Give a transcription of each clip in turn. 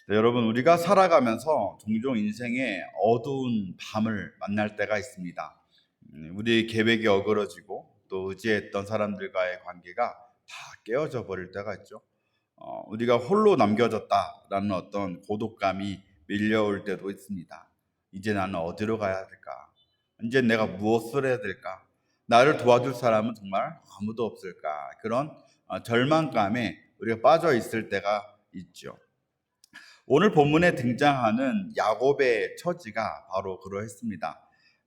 네, 여러분, 우리가 살아가면서 종종 인생에 어두운 밤을 만날 때가 있습니다. 우리 계획이 어그러지고 또 의지했던 사람들과의 관계가 다 깨어져 버릴 때가 있죠. 우리가 홀로 남겨졌다라는 어떤 고독감이 밀려올 때도 있습니다. 이제 나는 어디로 가야 될까? 이제 내가 무엇을 해야 될까? 나를 도와줄 사람은 정말 아무도 없을까? 그런 절망감에 우리가 빠져 있을 때가 있죠. 오늘 본문에 등장하는 야곱의 처지가 바로 그러했습니다.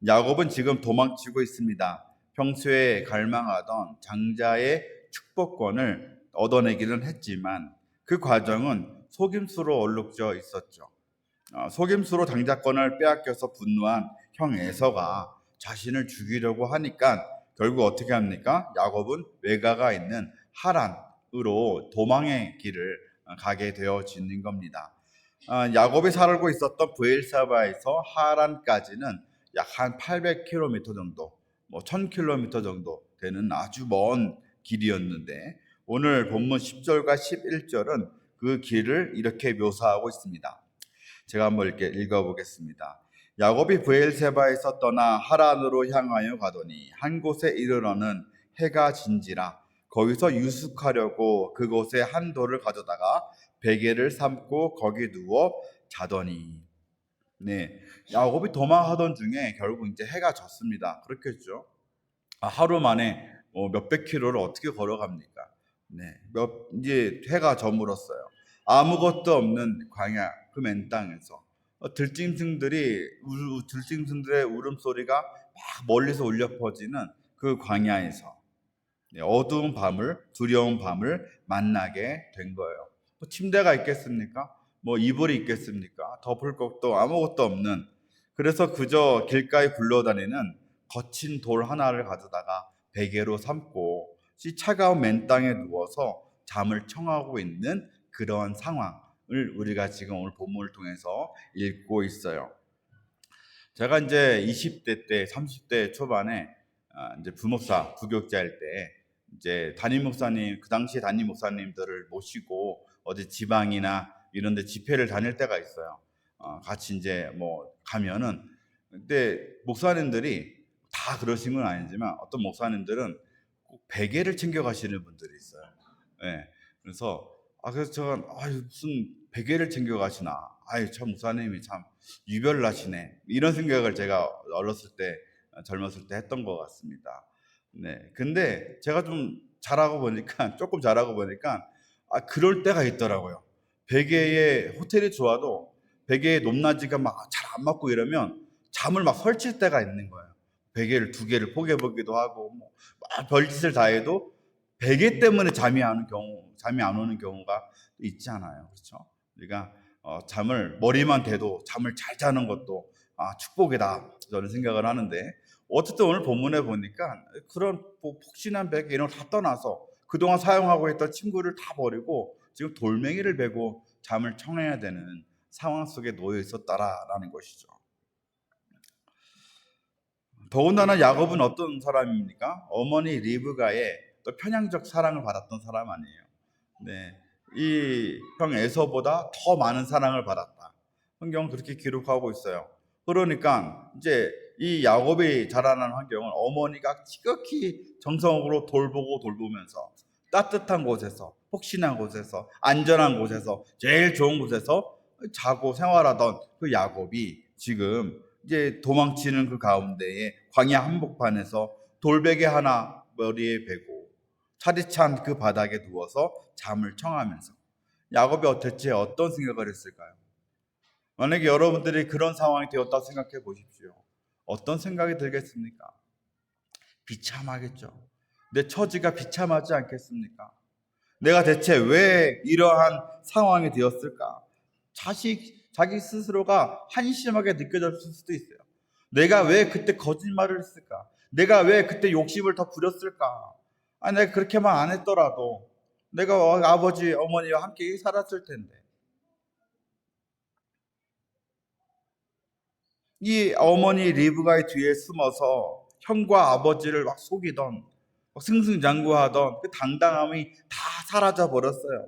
야곱은 지금 도망치고 있습니다. 평소에 갈망하던 장자의 축복권을 얻어내기는 했지만 그 과정은 속임수로 얼룩져 있었죠. 속임수로 장자권을 빼앗겨서 분노한 형 에서가 자신을 죽이려고 하니까 결국 어떻게 합니까? 야곱은 외가가 있는 하란으로 도망의 길을 가게 되어지는 겁니다. 야곱이 살고 있었던 브엘사바에서 하란까지는 약 한 800km 정도, 1000km 정도 되는 아주 먼 길이었는데 오늘 본문 10절과 11절은 그 길을 이렇게 묘사하고 있습니다. 제가 한번 이렇게 읽어보겠습니다. 야곱이 브엘세바에서 떠나 하란으로 향하여 가더니 한 곳에 이르러는 해가 진지라 거기서 유숙하려고 그곳에 한 돌을 가져다가 베개를 삼고 거기 누워 자더니. 네, 야곱이 도망하던 중에 결국 이제 해가 졌습니다. 그렇겠죠. 하루 만에 몇백 킬로를 어떻게 걸어갑니까? 네, 이제 해가 저물었어요. 아무것도 없는 광야 그 맨 땅에서 들짐승들의 울음소리가 막 멀리서 울려 퍼지는 그 광야에서 어두운 밤을, 두려운 밤을 만나게 된 거예요. 침대가 있겠습니까? 이불이 있겠습니까? 덮을 것도 아무것도 없는, 그래서 그저 길가에 굴러다니는 거친 돌 하나를 가져다가 베개로 삼고 차가운 맨 땅에 누워서 잠을 청하고 있는 그런 상황을 우리가 지금 오늘 본문을 통해서 읽고 있어요. 제가 이제 20대 때, 30대 초반에 이제 부목사, 부교육자일 때 이제 담임 목사님, 그 당시에 담임 목사님들을 모시고 어디 지방이나 이런 데 집회를 다닐 때가 있어요. 같이 이제 가면은 근데 목사님들이 다 그러신 건 아니지만 어떤 목사님들은 꼭 베개를 챙겨 가시는 분들이 있어요. 예. 그래서 제가 무슨 베개를 챙겨 가시나. 참 목사님이 참 유별나시네. 이런 생각을 제가 어렸을 때 젊었을 때 했던 것 같습니다. 네. 근데 제가 좀 자라고 보니까 조금 자라고 보니까 그럴 때가 있더라고요. 베개에 호텔이 좋아도 베개의 높낮이가 막 잘 안 맞고 이러면 잠을 막 설칠 때가 있는 거예요. 베개를 두 개를 포개 보기도 하고 막 별짓을 다 해도 베개 때문에 잠이 안 오는 경우가 있잖아요. 그렇죠? 우리가 머리만 대도 잠을 잘 자는 것도 축복이다 저는 생각을 하는데 어쨌든 오늘 본문에 보니까 그런 폭신한 베개 이런 거 다 떠나서 그동안 사용하고 있던 침구를 다 버리고 지금 돌멩이를 베고 잠을 청해야 되는 상황 속에 놓여 있었다라는 것이죠. 더군다나 야곱은 어떤 사람입니까? 어머니 리브가의 또 편향적 사랑을 받았던 사람 아니에요. 네, 이 형 에서보다 더 많은 사랑을 받았다. 성경은 그렇게 기록하고 있어요. 그러니까 이제 이 야곱이 자라난 환경은 어머니가 지극히 정성으로 돌보면서 따뜻한 곳에서, 폭신한 곳에서, 안전한 곳에서, 제일 좋은 곳에서 자고 생활하던 그 야곱이 지금 이제 도망치는 그 가운데에 광야 한복판에서 돌베개 하나 머리에 베고 차디찬 그 바닥에 누워서 잠을 청하면서 야곱이 대체 어떤 생각을 했을까요? 만약에 여러분들이 그런 상황이 되었다 생각해 보십시오. 어떤 생각이 들겠습니까? 비참하겠죠. 내 처지가 비참하지 않겠습니까? 내가 대체 왜 이러한 상황이 되었을까? 자기 스스로가 한심하게 느껴졌을 수도 있어요. 내가 왜 그때 거짓말을 했을까? 내가 왜 그때 욕심을 더 부렸을까? 내가 그렇게만 안 했더라도 내가 아버지, 어머니와 함께 살았을 텐데. 이 어머니 리브가의 뒤에 숨어서 형과 아버지를 막 속이던 승승장구하던 그 당당함이 다 사라져 버렸어요.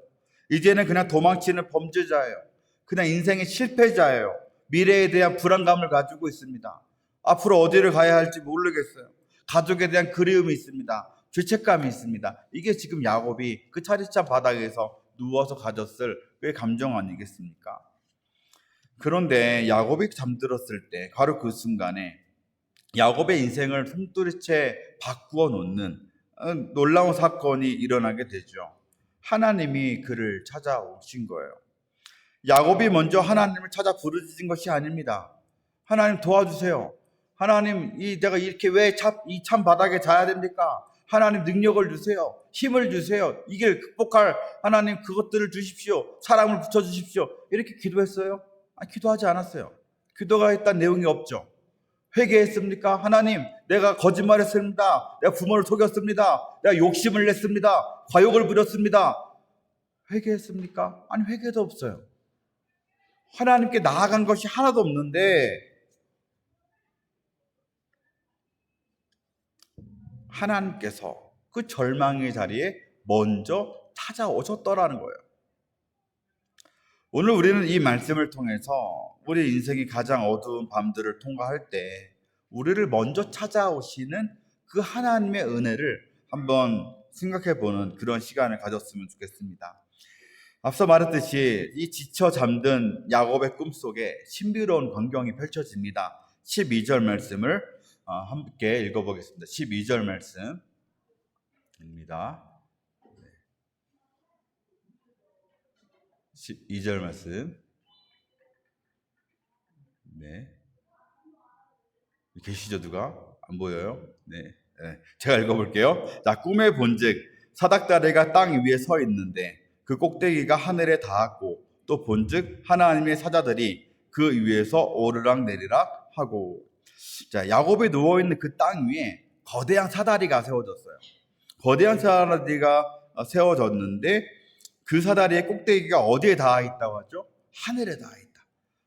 이제는 그냥 도망치는 범죄자예요. 그냥 인생의 실패자예요. 미래에 대한 불안감을 가지고 있습니다. 앞으로 어디를 가야 할지 모르겠어요. 가족에 대한 그리움이 있습니다. 죄책감이 있습니다. 이게 지금 야곱이 그 차리찬 바닥에서 누워서 가졌을 그의 감정 아니겠습니까? 그런데 야곱이 잠들었을 때 바로 그 순간에 야곱의 인생을 송두리째 바꾸어 놓는 놀라운 사건이 일어나게 되죠. 하나님이 그를 찾아오신 거예요. 야곱이 먼저 하나님을 찾아 부르짖은 것이 아닙니다. 하나님 도와주세요. 하나님, 내가 이렇게 왜 이 참 바닥에 자야 됩니까? 하나님 능력을 주세요. 힘을 주세요. 이걸 극복할 하나님 그것들을 주십시오. 사랑을 붙여주십시오. 이렇게 기도했어요? 기도하지 않았어요. 기도가 했던 내용이 없죠. 회개했습니까? 하나님, 내가 거짓말했습니다. 내가 부모를 속였습니다. 내가 욕심을 냈습니다. 과욕을 부렸습니다. 회개했습니까? 아니, 회개도 없어요. 하나님께 나아간 것이 하나도 없는데 하나님께서 그 절망의 자리에 먼저 찾아오셨더라는 거예요. 오늘 우리는 이 말씀을 통해서 우리 인생이 가장 어두운 밤들을 통과할 때 우리를 먼저 찾아오시는 그 하나님의 은혜를 한번 생각해 보는 그런 시간을 가졌으면 좋겠습니다. 앞서 말했듯이 이 지쳐 잠든 야곱의 꿈속에 신비로운 광경이 펼쳐집니다. 12절 말씀을 함께 읽어보겠습니다. 12절 말씀입니다. 12절 말씀. 네. 계시죠, 누가? 안 보여요? 네. 제가 읽어볼게요. 자, 꿈에 본즉 사닥다리가 땅 위에 서 있는데 그 꼭대기가 하늘에 닿았고 또 본즉 하나님의 사자들이 그 위에서 오르락 내리락 하고. 자, 야곱이 누워 있는 그 땅 위에 거대한 사다리가 세워졌어요. 거대한 사다리가 세워졌는데 그 사다리의 꼭대기가 어디에 닿아 있다고 하죠? 하늘에 닿아 있다.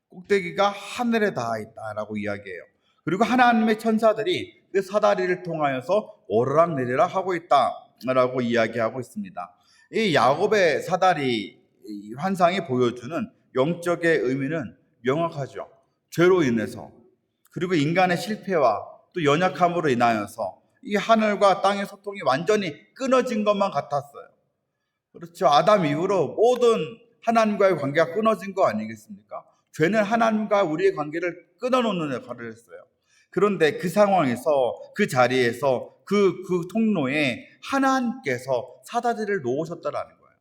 꼭대기가 하늘에 닿아 있다라고 이야기해요. 그리고 하나님의 천사들이 그 사다리를 통하여서 오르락 내리락 하고 있다라고 이야기하고 있습니다. 이 야곱의 사다리 환상이 보여주는 영적의 의미는 명확하죠. 죄로 인해서 그리고 인간의 실패와 또 연약함으로 인하여서 이 하늘과 땅의 소통이 완전히 끊어진 것만 같았어요. 그렇죠. 아담 이후로 모든 하나님과의 관계가 끊어진 거 아니겠습니까? 죄는 하나님과 우리의 관계를 끊어놓는 역할을 했어요. 그런데 그 상황에서 그 자리에서 그 통로에 하나님께서 사다리를 놓으셨다라는 거예요.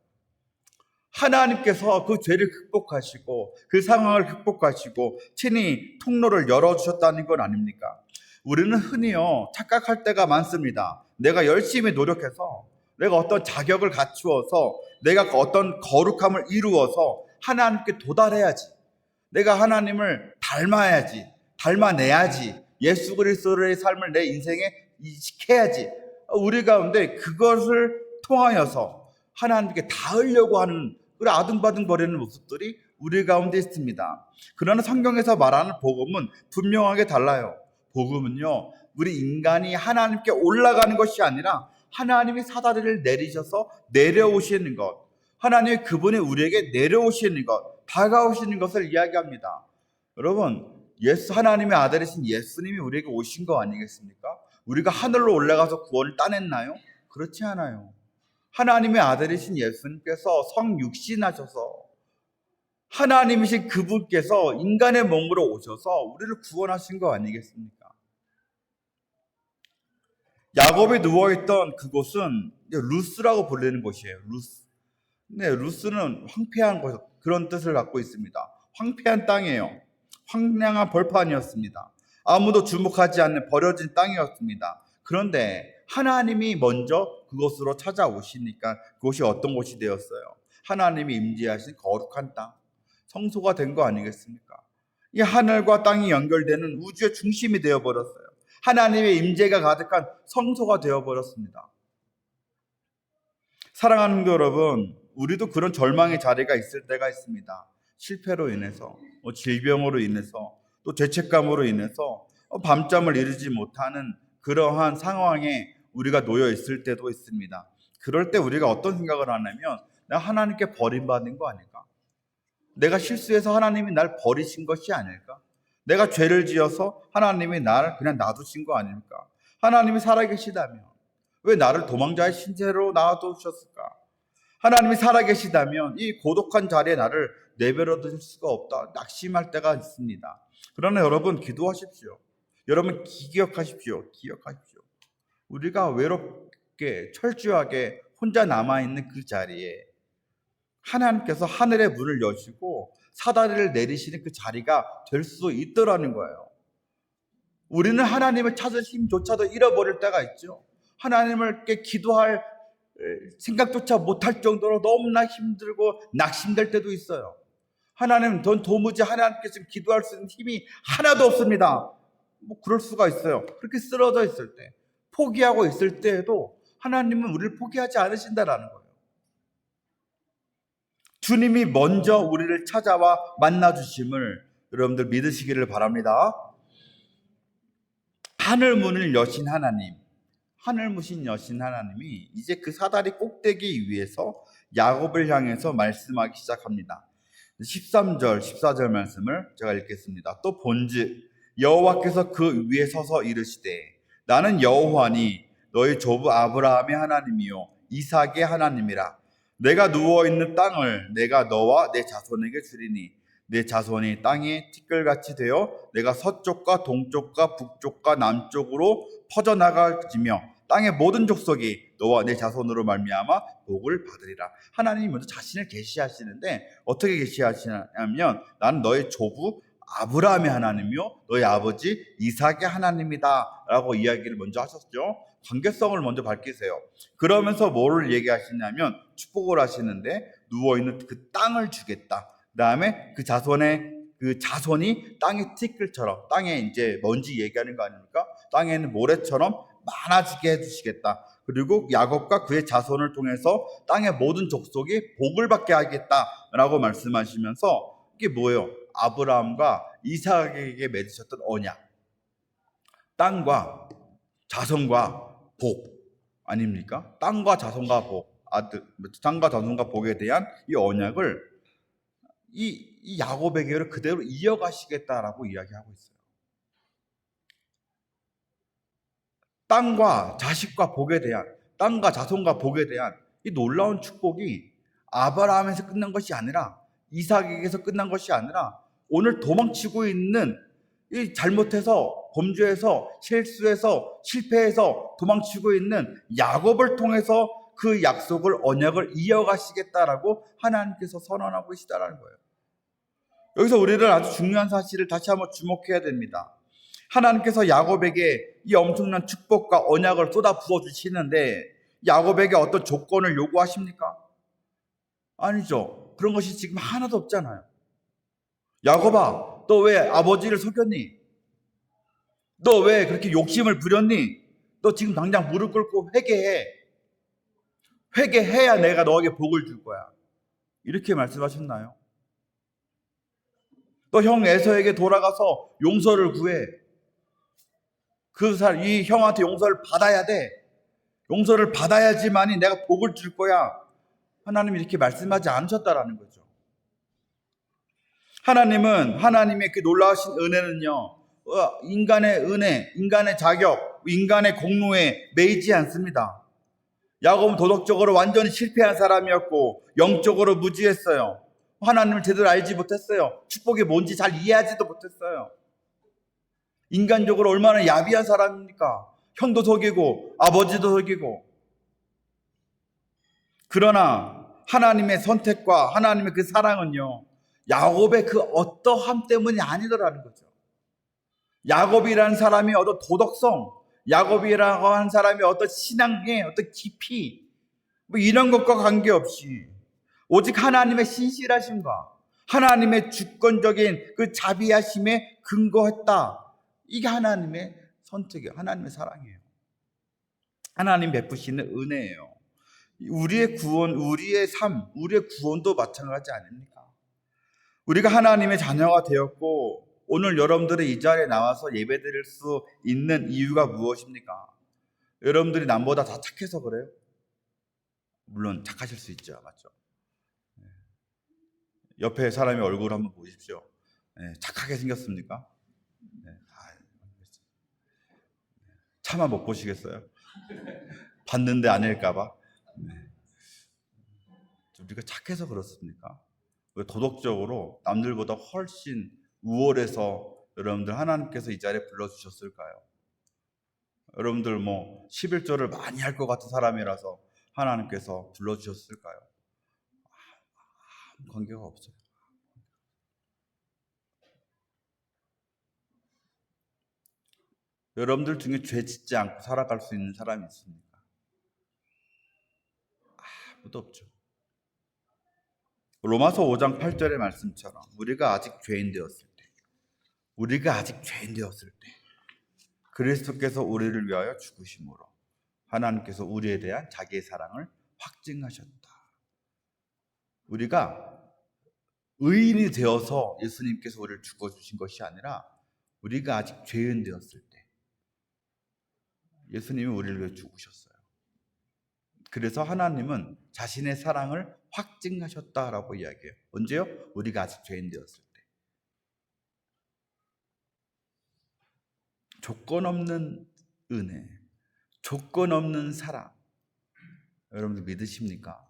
하나님께서 그 죄를 극복하시고 그 상황을 극복하시고 친히 통로를 열어주셨다는 건 아닙니까? 우리는 흔히요 착각할 때가 많습니다. 내가 열심히 노력해서 내가 어떤 자격을 갖추어서 내가 어떤 거룩함을 이루어서 하나님께 도달해야지. 내가 하나님을 닮아야지. 닮아내야지. 예수 그리스도의 삶을 내 인생에 이식해야지. 우리 가운데 그것을 통하여서 하나님께 닿으려고 하는 그런 아둥바둥 거리는 모습들이 우리 가운데 있습니다. 그러나 성경에서 말하는 복음은 분명하게 달라요. 복음은요, 우리 인간이 하나님께 올라가는 것이 아니라 하나님이 사다리를 내리셔서 내려오시는 것, 하나님이 그분이 우리에게 내려오시는 것, 다가오시는 것을 이야기합니다. 여러분, 하나님의 아들이신 예수님이 우리에게 오신 거 아니겠습니까? 우리가 하늘로 올라가서 구원을 따냈나요? 그렇지 않아요. 하나님의 아들이신 예수님께서 성육신하셔서 하나님이신 그분께서 인간의 몸으로 오셔서 우리를 구원하신 거 아니겠습니까? 야곱이 누워있던 그곳은 루스라고 불리는 곳이에요. 루스. 네, 루스는 황폐한 곳, 그런 뜻을 갖고 있습니다. 황폐한 땅이에요. 황량한 벌판이었습니다. 아무도 주목하지 않는 버려진 땅이었습니다. 그런데 하나님이 먼저 그곳으로 찾아오시니까 그곳이 어떤 곳이 되었어요? 하나님이 임재하신 거룩한 땅, 성소가 된 거 아니겠습니까? 이 하늘과 땅이 연결되는 우주의 중심이 되어버렸어요. 하나님의 임재가 가득한 성소가 되어버렸습니다. 사랑하는 성도 여러분, 우리도 그런 절망의 자리가 있을 때가 있습니다. 실패로 인해서, 질병으로 인해서, 또 죄책감으로 인해서 밤잠을 이루지 못하는 그러한 상황에 우리가 놓여 있을 때도 있습니다. 그럴 때 우리가 어떤 생각을 하냐면, 나 하나님께 버림받은 거 아닐까? 내가 실수해서 하나님이 날 버리신 것이 아닐까? 내가 죄를 지어서 하나님이 나를 그냥 놔두신 거 아닐까? 하나님이 살아계시다면 왜 나를 도망자의 신세로 놔두셨을까? 하나님이 살아계시다면 이 고독한 자리에 나를 내버려 두실 수가 없다. 낙심할 때가 있습니다. 그러나 여러분 기도하십시오. 여러분 기억하십시오. 우리가 외롭게 철저하게 혼자 남아있는 그 자리에 하나님께서 하늘의 문을 여시고 사다리를 내리시는 그 자리가 될 수 있더라는 거예요. 우리는 하나님을 찾을 힘조차도 잃어버릴 때가 있죠. 하나님께 기도할 생각조차 못할 정도로 너무나 힘들고 낙심될 때도 있어요. 하나님, 전 도무지 하나님께 지금 기도할 수 있는 힘이 하나도 없습니다. 뭐 그럴 수가 있어요. 그렇게 쓰러져 있을 때, 포기하고 있을 때에도 하나님은 우리를 포기하지 않으신다라는 거예요. 주님이 먼저 우리를 찾아와 만나주심을 여러분들 믿으시기를 바랍니다. 하늘 문을 여신 하나님, 하늘 문신 여신 하나님이 이제 그 사다리 꼭대기 위에서 야곱을 향해서 말씀하기 시작합니다. 13절, 14절 말씀을 제가 읽겠습니다. 또 본즉 여호와께서 그 위에 서서 이르시되 나는 여호와니 너희 조부 아브라함의 하나님이요 이삭의 하나님이라. 내가 누워있는 땅을 내가 너와 내 자손에게 주리니 내 자손이 땅에 티끌같이 되어 내가 서쪽과 동쪽과 북쪽과 남쪽으로 퍼져나갈지며 땅의 모든 족속이 너와 내 자손으로 말미암아 복을 받으리라. 하나님이 먼저 자신을 계시하시는데 어떻게 계시하시냐면 나는 너의 조부 아브라함의 하나님이요 너희 아버지 이삭의 하나님이다 라고 이야기를 먼저 하셨죠. 관계성을 먼저 밝히세요. 그러면서 뭐를 얘기하시냐면 축복을 하시는데 누워있는 그 땅을 주겠다. 그 다음에 그 자손이 땅의 티끌처럼, 땅에 이제 먼지 얘기하는 거 아닙니까? 땅에는 모래처럼 많아지게 해주시겠다. 그리고 야곱과 그의 자손을 통해서 땅의 모든 족속이 복을 받게 하겠다라고 말씀하시면서 이게 뭐예요? 아브라함과 이삭에게 맺으셨던 언약, 땅과 자손과 복 아닙니까? 땅과 자손과 복, 땅과 자손과 복에 대한 이 언약을 이 야곱에게 그대로 이어가시겠다라고 이야기하고 있어요. 땅과 자식과 복에 대한, 땅과 자손과 복에 대한 이 놀라운 축복이 아브라함에서 끝난 것이 아니라 이삭에게서 끝난 것이 아니라 오늘 도망치고 있는 이 잘못해서 범죄해서 실수해서 실패해서 도망치고 있는 야곱을 통해서 그 약속을 언약을 이어가시겠다라고 하나님께서 선언하고 계시다라는 거예요. 여기서 우리는 아주 중요한 사실을 다시 한번 주목해야 됩니다. 하나님께서 야곱에게 이 엄청난 축복과 언약을 쏟아 부어 주시는데 야곱에게 어떤 조건을 요구하십니까? 아니죠. 그런 것이 지금 하나도 없잖아요. 야곱아, 너 왜 아버지를 속였니? 너 왜 그렇게 욕심을 부렸니? 너 지금 당장 무릎 꿇고 회개해. 회개해야 내가 너에게 복을 줄 거야. 이렇게 말씀하셨나요? 너 형 에서에게 돌아가서 용서를 구해. 이 형한테 용서를 받아야 돼. 용서를 받아야지만이 내가 복을 줄 거야. 하나님이 이렇게 말씀하지 않으셨다라는 거죠. 하나님은 하나님의 그 놀라우신 은혜는요, 인간의 은혜, 인간의 자격, 인간의 공로에 매이지 않습니다. 야곱은 도덕적으로 완전히 실패한 사람이었고 영적으로 무지했어요. 하나님을 제대로 알지 못했어요. 축복이 뭔지 잘 이해하지도 못했어요. 인간적으로 얼마나 야비한 사람입니까? 형도 속이고 아버지도 속이고. 그러나 하나님의 선택과 하나님의 그 사랑은요, 야곱의 그 어떠함 때문이 아니더라는 거죠. 야곱이라는 사람이 어떤 도덕성, 야곱이라고 하는 사람이 어떤 신앙의 어떤 깊이, 뭐 이런 것과 관계없이 오직 하나님의 신실하심과 하나님의 주권적인 그 자비하심에 근거했다. 이게 하나님의 선택이에요. 하나님의 사랑이에요. 하나님 베푸시는 은혜예요. 우리의 구원, 우리의 삶, 우리의 구원도 마찬가지 아닙니까? 우리가 하나님의 자녀가 되었고 오늘 여러분들이 이 자리에 나와서 예배드릴 수 있는 이유가 무엇입니까? 여러분들이 남보다 다 착해서 그래요? 물론 착하실 수 있죠. 맞죠? 옆에 사람의 얼굴 한번 보십시오. 네, 착하게 생겼습니까? 네, 차마 못 보시겠어요? 봤는데 아닐까봐. 네. 우리가 착해서 그렇습니까? 왜 도덕적으로 남들보다 훨씬 우월해서 여러분들 하나님께서 이 자리에 불러주셨을까요? 여러분들 뭐 11조를 많이 할 것 같은 사람이라서 하나님께서 불러주셨을까요? 아무 관계가 없어요. 여러분들 중에 죄 짓지 않고 살아갈 수 있는 사람이 있습니까? 아무도 없죠. 로마서 5장 8절의 말씀처럼 우리가 아직 죄인 되었을 때 그리스도께서 우리를 위하여 죽으심으로 하나님께서 우리에 대한 자기의 사랑을 확증하셨다. 우리가 의인이 되어서 예수님께서 우리를 죽어주신 것이 아니라 우리가 아직 죄인 되었을 때 예수님이 우리를 위해 죽으셨어요. 그래서 하나님은 자신의 사랑을 확증하셨다라고 이야기해요. 언제요? 우리가 아직 죄인 되었을 때. 조건 없는 은혜, 조건 없는 사랑. 여러분들 믿으십니까?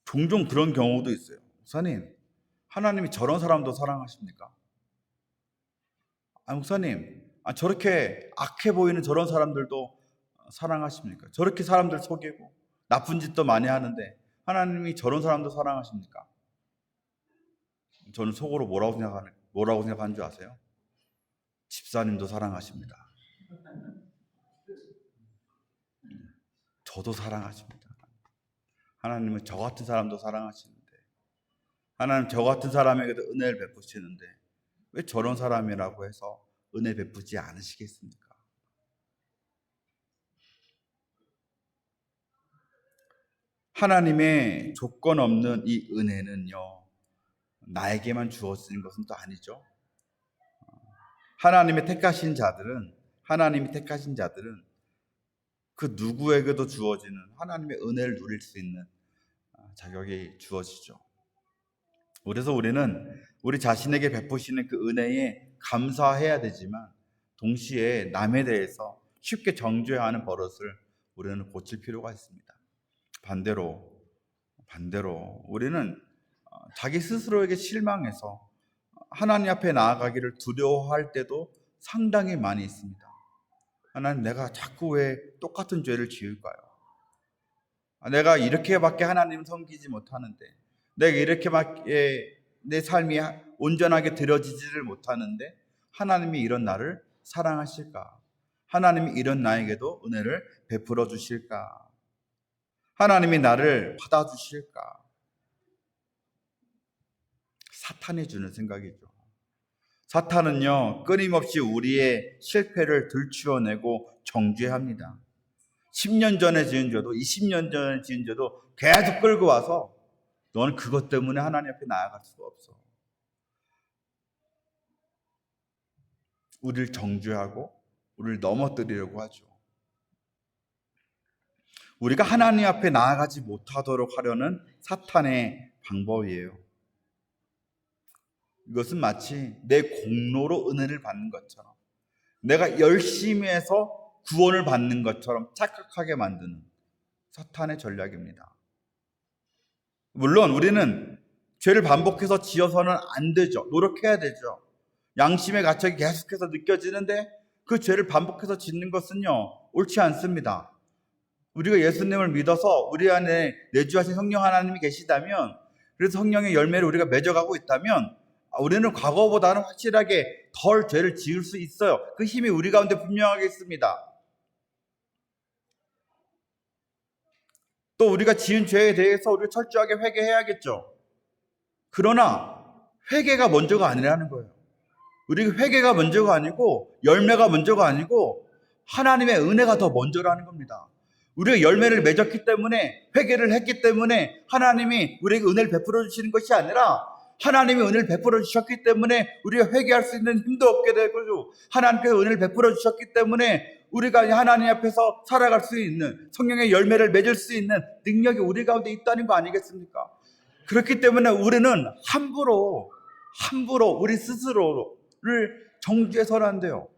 종종 그런 경우도 있어요. 목사님, 하나님이 저런 사람도 사랑하십니까? 목사님, 저렇게 악해 보이는 저런 사람들도 사랑하십니까? 저렇게 사람들 속이고 나쁜 짓도 많이 하는데 하나님이 저런 사람도 사랑하십니까? 저는 속으로 뭐라고 생각하는 줄 아세요? 집사님도 사랑하십니다. 저도 사랑하십니다. 하나님은 저 같은 사람도 사랑하시는데, 하나님 저 같은 사람에게도 은혜를 베푸시는데 왜 저런 사람이라고 해서 은혜 베푸지 않으시겠습니까? 하나님의 조건 없는 이 은혜는요, 나에게만 주어지는 것은 또 아니죠. 하나님이 택하신 자들은 그 누구에게도 주어지는 하나님의 은혜를 누릴 수 있는 자격이 주어지죠. 그래서 우리는 우리 자신에게 베푸시는 그 은혜에 감사해야 되지만 동시에 남에 대해서 쉽게 정죄하는 버릇을 우리는 고칠 필요가 있습니다. 반대로 우리는 자기 스스로에게 실망해서 하나님 앞에 나아가기를 두려워할 때도 상당히 많이 있습니다. 하나님, 내가 자꾸 왜 똑같은 죄를 지을까요? 내가 이렇게밖에 하나님을 섬기지 못하는데, 내가 이렇게밖에 내 삶이 온전하게 드려지지를 못하는데 하나님이 이런 나를 사랑하실까? 하나님이 이런 나에게도 은혜를 베풀어 주실까? 하나님이 나를 받아주실까? 사탄이 주는 생각이죠. 사탄은요, 끊임없이 우리의 실패를 들추어내고 정죄합니다. 10년 전에 지은 죄도 20년 전에 지은 죄도 계속 끌고 와서 너는 그것 때문에 하나님 앞에 나아갈 수가 없어. 우리를 정죄하고 우리를 넘어뜨리려고 하죠. 우리가 하나님 앞에 나아가지 못하도록 하려는 사탄의 방법이에요. 이것은 마치 내 공로로 은혜를 받는 것처럼, 내가 열심히 해서 구원을 받는 것처럼 착각하게 만드는 사탄의 전략입니다. 물론 우리는 죄를 반복해서 지어서는 안 되죠. 노력해야 되죠. 양심의 가책이 계속해서 느껴지는데 그 죄를 반복해서 짓는 것은요, 옳지 않습니다. 우리가 예수님을 믿어서 우리 안에 내주하신 성령 하나님이 계시다면, 그래서 성령의 열매를 우리가 맺어가고 있다면 우리는 과거보다는 확실하게 덜 죄를 지을 수 있어요. 그 힘이 우리 가운데 분명하게 있습니다. 또 우리가 지은 죄에 대해서 우리가 철저하게 회개해야겠죠. 그러나 회개가 먼저가 아니라는 거예요. 우리가 회개가 먼저가 아니고 열매가 먼저가 아니고 하나님의 은혜가 더 먼저라는 겁니다. 우리가 열매를 맺었기 때문에, 회개를 했기 때문에 하나님이 우리에게 은혜를 베풀어 주시는 것이 아니라 하나님이 은혜를 베풀어 주셨기 때문에 우리가 회개할 수 있는 힘도 없게 되고, 하나님께서 은혜를 베풀어 주셨기 때문에 우리가 하나님 앞에서 살아갈 수 있는, 성령의 열매를 맺을 수 있는 능력이 우리 가운데 있다는 거 아니겠습니까? 그렇기 때문에 우리는 함부로 우리 스스로를 정죄해서는 안 돼요.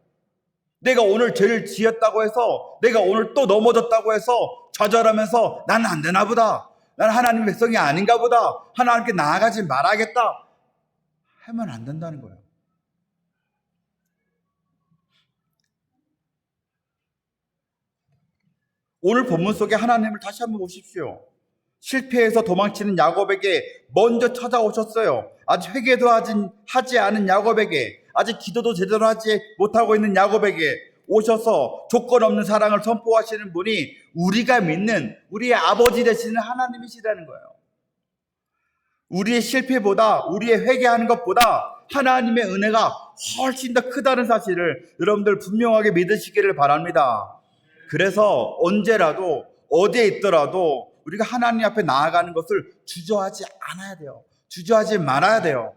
내가 오늘 죄를 지었다고 해서, 내가 오늘 또 넘어졌다고 해서 좌절하면서 나는 안 되나 보다, 나는 하나님의 백성이 아닌가 보다, 하나님께 나아가지 말아야겠다 하면 안 된다는 거예요. 오늘 본문 속에 하나님을 다시 한번 보십시오. 실패해서 도망치는 야곱에게 먼저 찾아오셨어요. 아직 회개도 하지 않은 야곱에게, 아직 기도도 제대로 하지 못하고 있는 야곱에게 오셔서 조건 없는 사랑을 선포하시는 분이 우리가 믿는 우리의 아버지 되시는 하나님이시라는 거예요. 우리의 실패보다, 우리의 회개하는 것보다 하나님의 은혜가 훨씬 더 크다는 사실을 여러분들 분명하게 믿으시기를 바랍니다. 그래서 언제라도 어디에 있더라도 우리가 하나님 앞에 나아가는 것을 주저하지 않아야 돼요. 주저하지 말아야 돼요.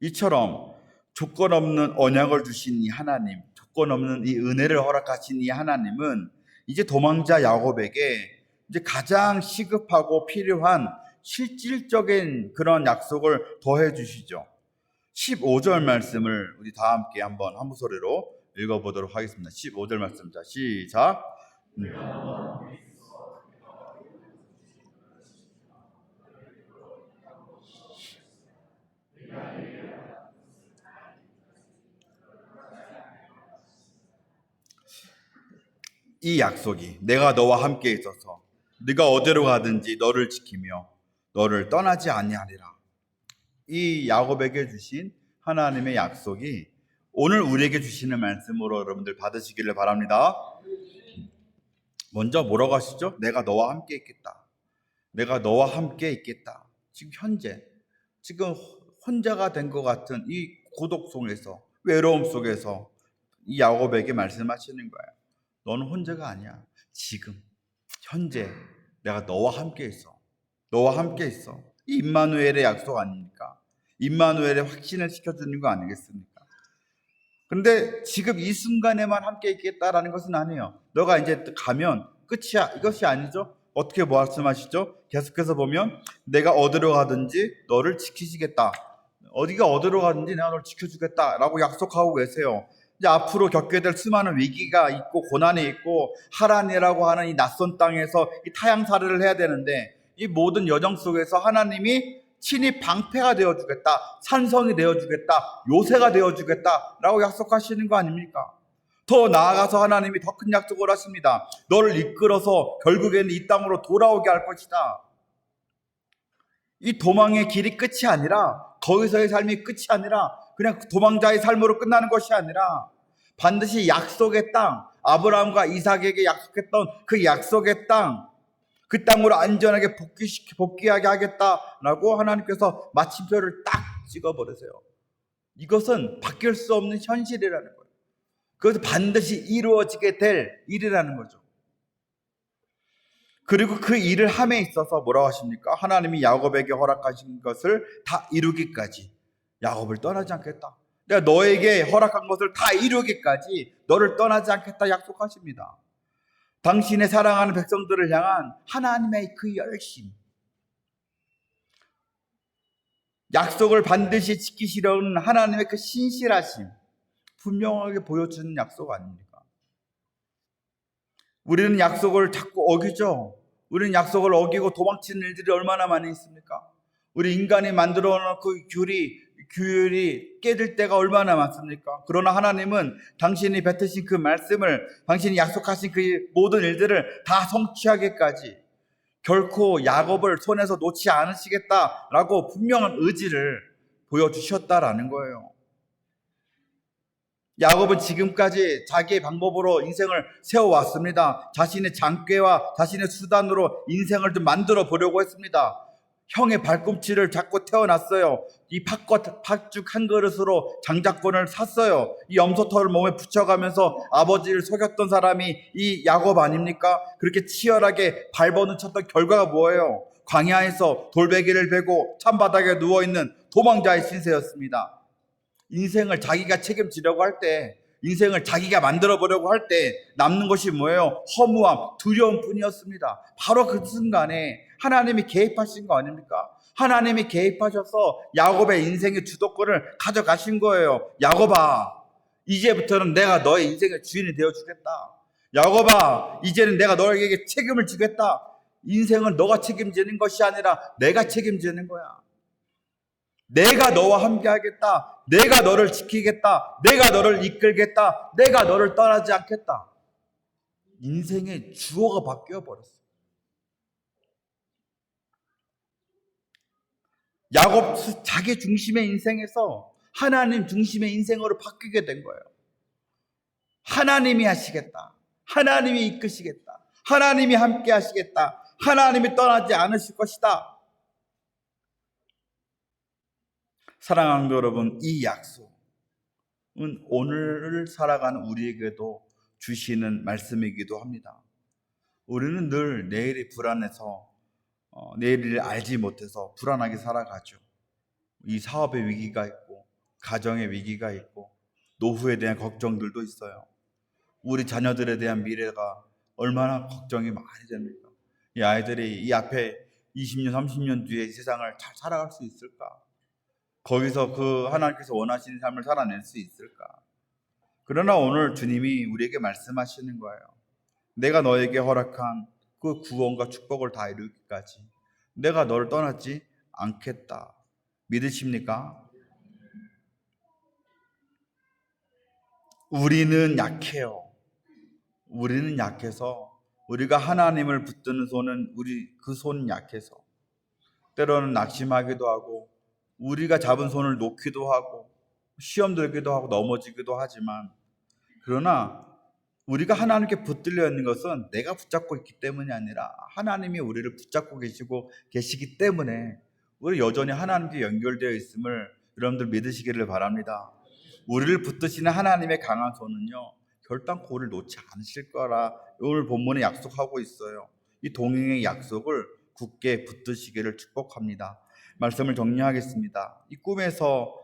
이처럼 조건 없는 언약을 주신 이 하나님, 조건 없는 이 은혜를 허락하신 이 하나님은 이제 도망자 야곱에게 이제 가장 시급하고 필요한 실질적인 그런 약속을 더해 주시죠. 15절 말씀을 우리 다 함께 한번 한 소리로 읽어보도록 하겠습니다. 15절 말씀, 자 시작. 이 약속이 내가 너와 함께 있어서 네가 어디로 가든지 너를 지키며 너를 떠나지 아니하리라. 이 야곱에게 주신 하나님의 약속이 오늘 우리에게 주시는 말씀으로 여러분들 받으시기를 바랍니다. 먼저 뭐라고 하시죠? 내가 너와 함께 있겠다. 내가 너와 함께 있겠다. 지금 현재, 지금 혼자가 된 것 같은 이 고독 속에서, 외로움 속에서 이 야곱에게 말씀하시는 거예요. 너는 혼자가 아니야. 지금 현재 내가 너와 함께 있어. 너와 함께 있어. 이 임마누엘의 약속 아닙니까? 임마누엘의 확신을 시켜주는 거 아니겠습니까? 그런데 지금 이 순간에만 함께 있겠다라는 것은 아니에요. 너가 이제 가면 끝이야, 이것이 아니죠. 어떻게 말씀하시죠? 계속해서 보면 내가 어디로 가든지 너를 지키시겠다. 어디가 어디로 가든지 내가 너를 지켜주겠다라고 약속하고 계세요. 이제 앞으로 겪게 될 수많은 위기가 있고 고난이 있고 하란이라고 하는 이 낯선 땅에서 이 타향살이를 해야 되는데, 이 모든 여정 속에서 하나님이 친히 방패가 되어주겠다, 산성이 되어주겠다, 요새가 되어주겠다라고 약속하시는 거 아닙니까? 더 나아가서 하나님이 더 큰 약속을 하십니다. 너를 이끌어서 결국에는 이 땅으로 돌아오게 할 것이다. 이 도망의 길이 끝이 아니라, 거기서의 삶이 끝이 아니라 그냥 도망자의 삶으로 끝나는 것이 아니라 반드시 약속의 땅, 아브라함과 이삭에게 약속했던 그 약속의 땅, 그 땅으로 안전하게 복귀하게 하겠다라고 하나님께서 마침표를 딱 찍어버리세요. 이것은 바뀔 수 없는 현실이라는 거예요. 그것은 반드시 이루어지게 될 일이라는 거죠. 그리고 그 일을 함에 있어서 뭐라고 하십니까? 하나님이 야곱에게 허락하신 것을 다 이루기까지 야곱을 떠나지 않겠다. 내가 너에게 허락한 것을 다 이루기까지 너를 떠나지 않겠다 약속하십니다. 당신의 사랑하는 백성들을 향한 하나님의 그 열심, 약속을 반드시 지키시려는 하나님의 그 신실하심, 분명하게 보여주는 약속 아닙니까? 우리는 약속을 자꾸 어기죠. 우리는 약속을 어기고 도망치는 일들이 얼마나 많이 있습니까? 우리 인간이 만들어 놓은 그 규율이 깨질 때가 얼마나 많습니까? 그러나 하나님은 당신이 뱉으신 그 말씀을, 당신이 약속하신 그 모든 일들을 다 성취하기까지 결코 야곱을 손에서 놓지 않으시겠다라고 분명한 의지를 보여주셨다라는 거예요. 야곱은 지금까지 자기의 방법으로 인생을 세워왔습니다. 자신의 장꾀와 자신의 수단으로 인생을 좀 만들어 보려고 했습니다. 형의 발꿈치를 잡고 태어났어요. 이 팥죽 한 그릇으로 장자권을 샀어요. 이 염소털을 몸에 붙여가면서 아버지를 속였던 사람이 이 야곱 아닙니까? 그렇게 치열하게 발버둥 쳤던 결과가 뭐예요? 광야에서 돌베개를 베고 찬바닥에 누워있는 도망자의 신세였습니다. 인생을 자기가 책임지려고 할 때, 인생을 자기가 만들어 보려고 할 때 남는 것이 뭐예요? 허무함, 두려움 뿐이었습니다. 바로 그 순간에 하나님이 개입하신 거 아닙니까? 하나님이 개입하셔서 야곱의 인생의 주도권을 가져가신 거예요. 야곱아, 이제부터는 내가 너의 인생의 주인이 되어주겠다. 야곱아, 이제는 내가 너에게 책임을 지겠다. 인생은 너가 책임지는 것이 아니라 내가 책임지는 거야. 내가 너와 함께 하겠다. 내가 너를 지키겠다. 내가 너를 이끌겠다. 내가 너를 떠나지 않겠다. 인생의 주어가 바뀌어 버렸어. 야곱 자기 중심의 인생에서 하나님 중심의 인생으로 바뀌게 된 거예요. 하나님이 하시겠다. 하나님이 이끄시겠다. 하나님이 함께 하시겠다. 하나님이 떠나지 않으실 것이다. 사랑하는 여러분, 이 약속은 오늘을 살아가는 우리에게도 주시는 말씀이기도 합니다. 우리는 늘 내일이 불안해서 내일을 알지 못해서 불안하게 살아가죠. 이 사업의 위기가 있고 가정의 위기가 있고 노후에 대한 걱정들도 있어요. 우리 자녀들에 대한 미래가 얼마나 걱정이 많이 됩니까? 이 아이들이 이 앞에 20년, 30년 뒤에 이 세상을 잘 살아갈 수 있을까? 거기서 그 하나님께서 원하시는 삶을 살아낼 수 있을까? 그러나 오늘 주님이 우리에게 말씀하시는 거예요. 내가 너에게 허락한 그 구원과 축복을 다 이루기까지 내가 너를 떠나지 않겠다. 믿으십니까? 우리는 약해요. 우리는 약해서 우리가 하나님을 붙드는 손은 그 손은 약해서 때로는 낙심하기도 하고 우리가 잡은 손을 놓기도 하고 시험 들기도 하고 넘어지기도 하지만 그러나 우리가 하나님께 붙들려 있는 것은 내가 붙잡고 있기 때문이 아니라 하나님이 우리를 붙잡고 계시기 때문에 우리 여전히 하나님께 연결되어 있음을 여러분들 믿으시기를 바랍니다. 우리를 붙드시는 하나님의 강한 손은요 결단코 우리를 놓지 않으실 거라 오늘 본문에 약속하고 있어요. 이 동행의 약속을 굳게 붙드시기를 축복합니다. 말씀을 정리하겠습니다. 이 꿈에서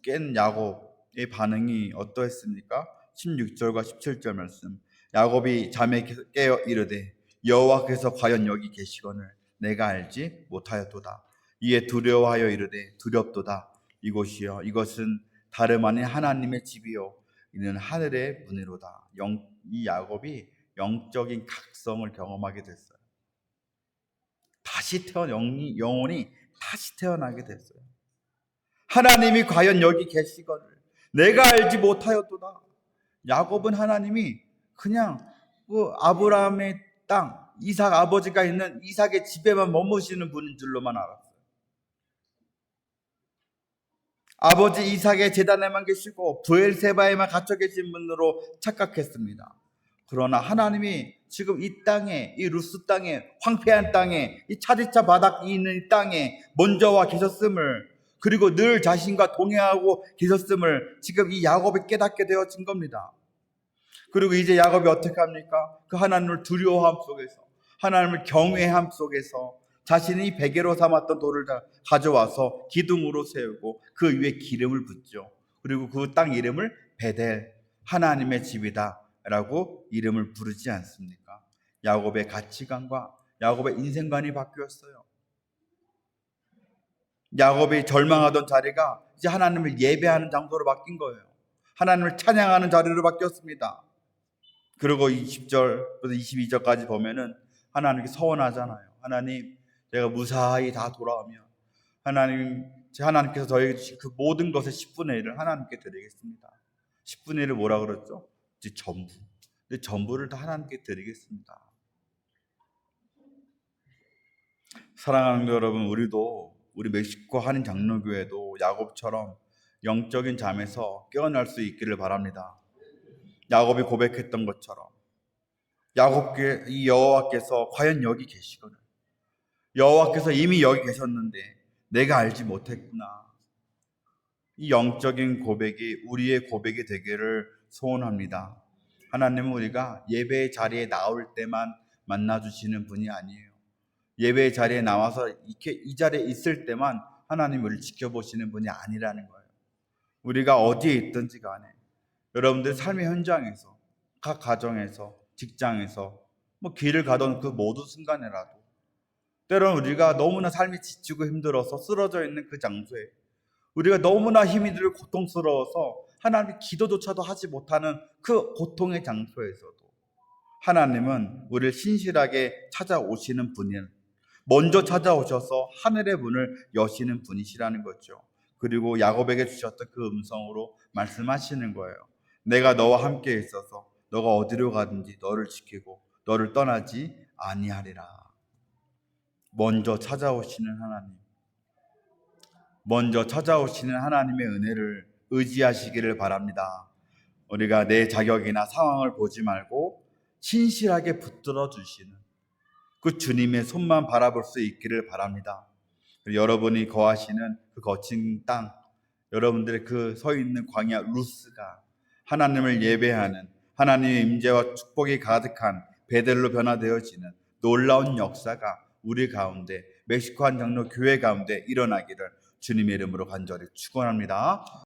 깬 야곱의 반응이 어떠했습니까? 16절과 17절 말씀. 야곱이 잠에 깨어 이르되 여호와께서 과연 여기 계시거늘 내가 알지 못하였도다. 이에 두려워하여 이르되 두렵도다. 이곳이여 이것은 다름 아닌 하나님의 집이요 이는 하늘의 문이로다. 이 야곱이 영적인 각성을 경험하게 됐어요. 영혼이 다시 태어나게 됐어요. 하나님이 과연 여기 계시거늘 내가 알지 못하였도다. 야곱은 하나님이 그냥 그 아브라함의 땅, 이삭 아버지가 있는 이삭의 집에만 머무시는 분인 줄로만 알았어요. 아버지 이삭의 제단에만 계시고 브엘세바에만 갇혀 계신 분으로 착각했습니다. 그러나 하나님이 지금 이 땅에, 이 루스 땅에, 황폐한 땅에, 이 차디차 바닥이 있는 이 땅에 먼저 와 계셨음을, 그리고 늘 자신과 동행하고 계셨음을 지금 이 야곱이 깨닫게 되어진 겁니다. 그리고 이제 야곱이 어떻게 합니까? 그 하나님을 두려워함 속에서, 하나님을 경외함 속에서 자신이 베개로 삼았던 돌을 다 가져와서 기둥으로 세우고 그 위에 기름을 붓죠. 그리고 그 땅 이름을 베델, 하나님의 집이다 라고 이름을 부르지 않습니까? 야곱의 가치관과 야곱의 인생관이 바뀌었어요. 야곱이 절망하던 자리가 이제 하나님을 예배하는 장소로 바뀐 거예요. 하나님을 찬양하는 자리로 바뀌었습니다. 그리고 20절부터 22절까지 보면은 하나님께 서원하잖아요. 하나님, 제가 무사히 다 돌아오면 하나님께서 저에게 주신 그 모든 것의 10분의 1을 하나님께 드리겠습니다. 10분의 1을 뭐라 그랬죠? 이제 전부. 근데 전부를 다 하나님께 드리겠습니다. 사랑하는 여러분, 우리 멕시코 한인 장로교회도 야곱처럼 영적인 잠에서 깨어날 수 있기를 바랍니다. 야곱이 고백했던 것처럼 야곱께 이 여호와께서 과연 여기 계시거든. 여호와께서 이미 여기 계셨는데 내가 알지 못했구나. 이 영적인 고백이 우리의 고백이 되기를 소원합니다. 하나님은 우리가 예배의 자리에 나올 때만 만나주시는 분이 아니에요. 예배의 자리에 나와서 이렇게 이 자리에 있을 때만 하나님 우리를 지켜보시는 분이 아니라는 거예요. 우리가 어디에 있든지 간에 여러분들 삶의 현장에서, 각 가정에서, 직장에서, 뭐 길을 가던 그 모든 순간에라도 때로는 우리가 너무나 삶이 지치고 힘들어서 쓰러져 있는 그 장소에 우리가 너무나 힘이 들고 고통스러워서 하나님 기도조차도 하지 못하는 그 고통의 장소에서도 하나님은 우리를 신실하게 찾아오시는 분인, 먼저 찾아오셔서 하늘의 문을 여시는 분이시라는 거죠. 그리고 야곱에게 주셨던 그 음성으로 말씀하시는 거예요. 내가 너와 함께 있어서 너가 어디로 가든지 너를 지키고 너를 떠나지 아니하리라. 먼저 찾아오시는 하나님, 먼저 찾아오시는 하나님의 은혜를 의지하시기를 바랍니다. 우리가 내 자격이나 상황을 보지 말고 신실하게 붙들어 주시는 그 주님의 손만 바라볼 수 있기를 바랍니다. 여러분이 거하시는 그 거친 땅, 여러분들의 그 서 있는 광야 루스가 하나님을 예배하는 하나님의 임재와 축복이 가득한 베델로 변화되어지는 놀라운 역사가 우리 가운데 멕시코 한 장로 교회 가운데 일어나기를 주님의 이름으로 간절히 축원합니다.